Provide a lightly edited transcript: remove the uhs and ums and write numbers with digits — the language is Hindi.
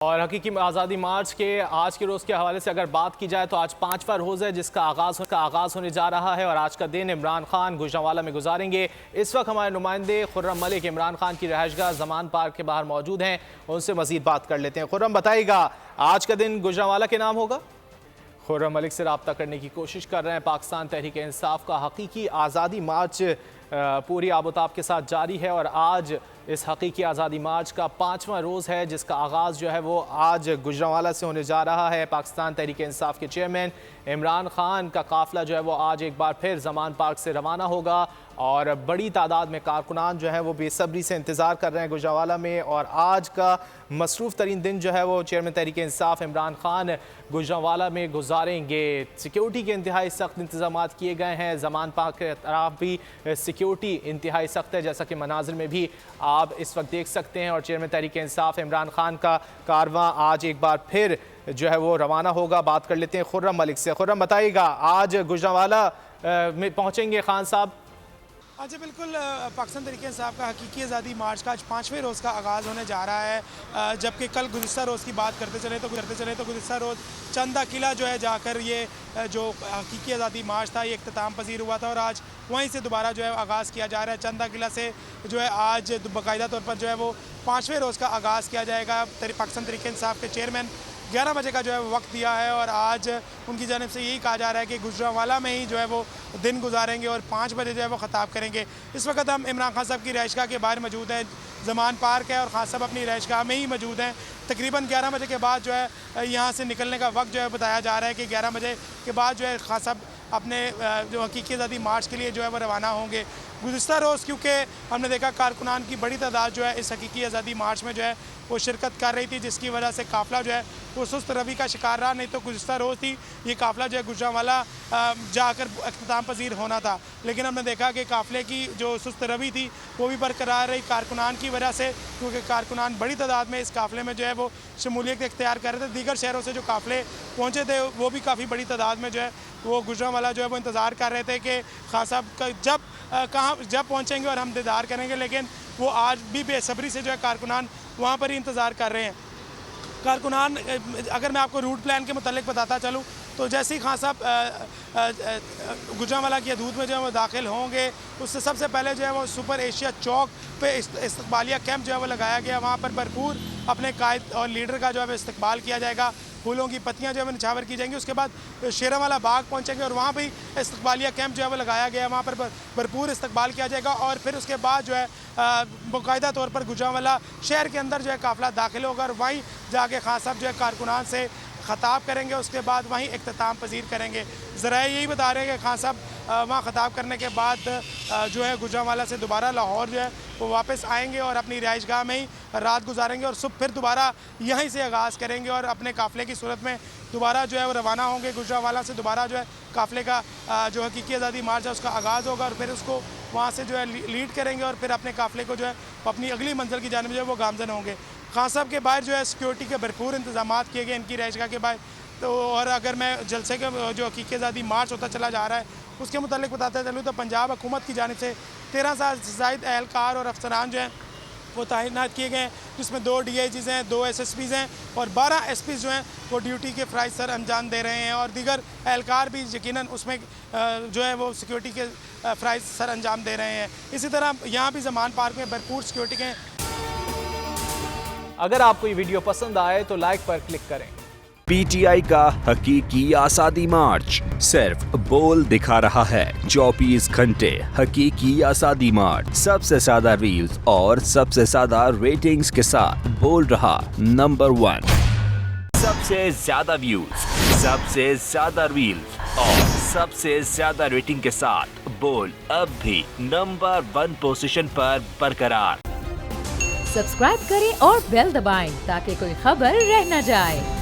और हकीकी आज़ादी मार्च के आज के रोज़ के हवाले से अगर बात की जाए तो आज 5वां रोज़ है जिसका आगाज़ होने जा रहा है और आज का दिन इमरान खान गुजरांवाला में गुजारेंगे। इस वक्त हमारे नुमाइंदे खुर्रम मलिक इमरान खान की रहायशगाह ज़मान पार्क के बाहर मौजूद हैं, उनसे मज़ीद बात कर लेते हैं। खुर्रम, बताइएगा आज का दिन गुजरांवाला के नाम होगा? खुर्रम मलिक से रब्ता करने की कोशिश कर रहे हैं। पाकिस्तान तहरीक इंसाफ का हकीकी आज़ादी मार्च पूरी आबोताब के साथ जारी है और आज इस हकीकी आज़ादी मार्च का 5वां रोज़ है जिसका आगाज़ जो है वो आज गुजरांवाला से होने जा रहा है। पाकिस्तान तहरीक इंसाफ के चेयरमैन इमरान खान का काफ़िला जो है वो आज एक बार फिर ज़मान पार्क से रवाना होगा और बड़ी तादाद में कारकुनान जो है वो बेसब्री से इंतज़ार कर रहे हैं गुजरांवाला में। और आज का मसरूफ़ तरीन दिन जो है वो चेयरमैन तहरीक इंसाफ इमरान खान गुजरांवाला में गुजारेंगे। सिक्योरिटी के इंतहाई सख्त इंतजाम किए गए हैं। ज़मान पार्क के तरफ भी सिक्योरिटी इंतहाई सख्त है, जैसा कि मनाजिर में भी आप इस वक्त देख सकते हैं। और चेयरमैन तहरीक इंसाफ इमरान खान का कारवां आज एक बार फिर जो है वो रवाना होगा। बात कर लेते हैं खुर्रम मलिक से। खुर्रम, बताइएगा आज गुजरांवाला में पहुंचेंगे खान साहब? अच्छा, बिल्कुल। पाकिस्तान तहरीक इंसाफ का हकीकी आज़ादी मार्च का आज 5वें रोज़ का आगाज़ होने जा रहा है। जबकि कल गुज़िश्ता रोज़ की बात करते चले तो गुज़िश्ता रोज़ चंदा किला जो है जाकर ये जो हकीकी आज़ादी मार्च था ये इख्तिताम पजीर हुआ था और आज वहीं से दोबारा जो है आगाज़ किया जा रहा है। चंदा किला से जो है आज बाकायदा तौर पर जो है वो 5वें रोज़ का आगाज़ किया जाएगा। पाकिस्तान तहरीक इंसाफ के चेयरमैन 11 बजे का जो है वक्त दिया है और आज उनकी जानिब से यही कहा जा रहा है कि गुजरांवाला में ही जो है वो दिन गुजारेंगे और 5 बजे जो है वो ख़ताब करेंगे। इस वक्त हम इमरान खान साहब की रहायशगाह के बाहर मौजूद हैं। ज़मान पार्क है और खान साहब अपनी रहायशगाह में ही मौजूद हैं। तकरीबन 11 बजे के बाद जो है यहाँ से निकलने का वक्त जो है बताया जा रहा है कि 11 बजे के बाद जो है खान साहब अपने जो हकीकी आज़ादी मार्च के लिए जो है वो रवाना होंगे। गुज़िश्ता रोज़ क्योंकि हमने देखा कारकुनान की बड़ी तादाद जो है इस हकीकी आज़ादी मार्च में जो है वो शिरकत कर रही थी, जिसकी वजह से काफ़िला जो है वो सुस्त रवि का शिकार रहा। नहीं तो गुज़िश्ता रोज़ थी ये काफ़िला जो है गुजरांवाला जाकर अख्तिताम पजीर होना था, लेकिन हमने देखा कि काफ़िले की जो सुस्त रवि थी वो भी बरकरार रही कारकुनान की वजह से, क्योंकि कारकुनान बड़ी तादाद में इस काफ़िले में जो है वो शमूलियत इख्तियार कर रहे थे। दीगर शहरों से जो काफ़िले पहुँचे थे वो भी काफ़ी बड़ी तादाद में जो है वो गुजरांवाला जो है वो इंतज़ार कर रहे थे कि खान साहब का जब पहुँचेंगे और हम दीदार करेंगे, लेकिन वो आज भी बेसब्री से जो है कारकुनान वहाँ पर ही इंतज़ार कर रहे हैं। कारकुनान, अगर मैं आपको रूट प्लान के मुतालिक बताता चलूँ तो जैसे ही खान साहब गुजरांवाला की हदूद में जो है वो दाखिल होंगे उससे सबसे पहले जो है वो सुपर एशिया चौक पे इस्तकबालिया कैंप जो है वो लगाया गया। वहाँ पर भरपूर अपने कायद और लीडर का जो है इस्तकबाल किया जाएगा। फूलों की पत्तियां जो है निछावर की जाएंगी। उसके बाद शेरांवाला बाग पहुंचेंगे और वहाँ भी इस्तकबालिया कैंप जो है वो लगाया गया, वहाँ पर भरपूर इस्तकबाल किया जाएगा। और फिर उसके बाद जो है बाकायदा तौर पर गुजरांवाला शहर के अंदर जो है काफ़िला दाखिल होगा और वहीं जाके खान साहब जो है कारकुनान से ख़ताब करेंगे। उसके बाद वहीं इख्तिताम पजीर करेंगे। ज़रा यही बता रहे हैं कि खान साहब वहाँ ख़ताब करने के बाद जो है गुजरांवाला से दोबारा लाहौर जो है वो वापस आएंगे और अपनी रहायशगाह में ही रात गुजारेंगे और सुबह फिर दोबारा यहीं से आगाज़ करेंगे और अपने काफ़िले की सूरत में दोबारा जो है वो रवाना होंगे। गुजरांवाला से दोबारा जो है काफ़िले का जो हकीकी आज़ादी मार्च है उसका आगाज़ होगा और फिर उसको वहाँ से जो है लीड करेंगे और फिर अपने काफ़िले को जो है अपनी अगली मंजिल की जानिब जो है वो गामज़न होंगे। खान साहब के बाहर जो है सिक्योरिटी के भरपूर इंतजाम किए गए इनकी रहायशगाह के बाहर। तो और अगर मैं जलसे के जो हकीकी आज़ादी मार्च होता चला जा रहा है उसके मुतालिक बताते चलूँ तो पंजाब हुकूमत की जानिब से 13 से ज़ायद एहलकार और अफसरान जो हैं वो तैनात किए गए हैं, जिसमें 2 DIGs हैं, 2 SSPs हैं और 12 SPs जो हैं वो ड्यूटी के फ़राइज़ सर अंजाम दे रहे हैं और दीगर एहलकार भी यकीनन उसमें जो है वो सिक्योरिटी के फ़राइज़ सर अंजाम दे रहे हैं। इसी तरह यहाँ भी ज़मान पार्क में भरपूर सिक्योरिटी के। अगर आपको ये वीडियो पसंद आए तो लाइक पर क्लिक करें। PTI का हकीकी आज़ादी मार्च सिर्फ बोल दिखा रहा है। 24 घंटे हकीकी आज़ादी मार्च, सबसे ज्यादा रील्स और सबसे ज्यादा रेटिंग्स के साथ बोल रहा नंबर 1, सबसे ज्यादा व्यूज, सबसे ज्यादा रील्स और सबसे ज्यादा रेटिंग के साथ बोल अब भी नंबर 1 पोजीशन पर बरकरार। सब्सक्राइब करें और बेल दबाएं ताकि कोई खबर रह न जाए।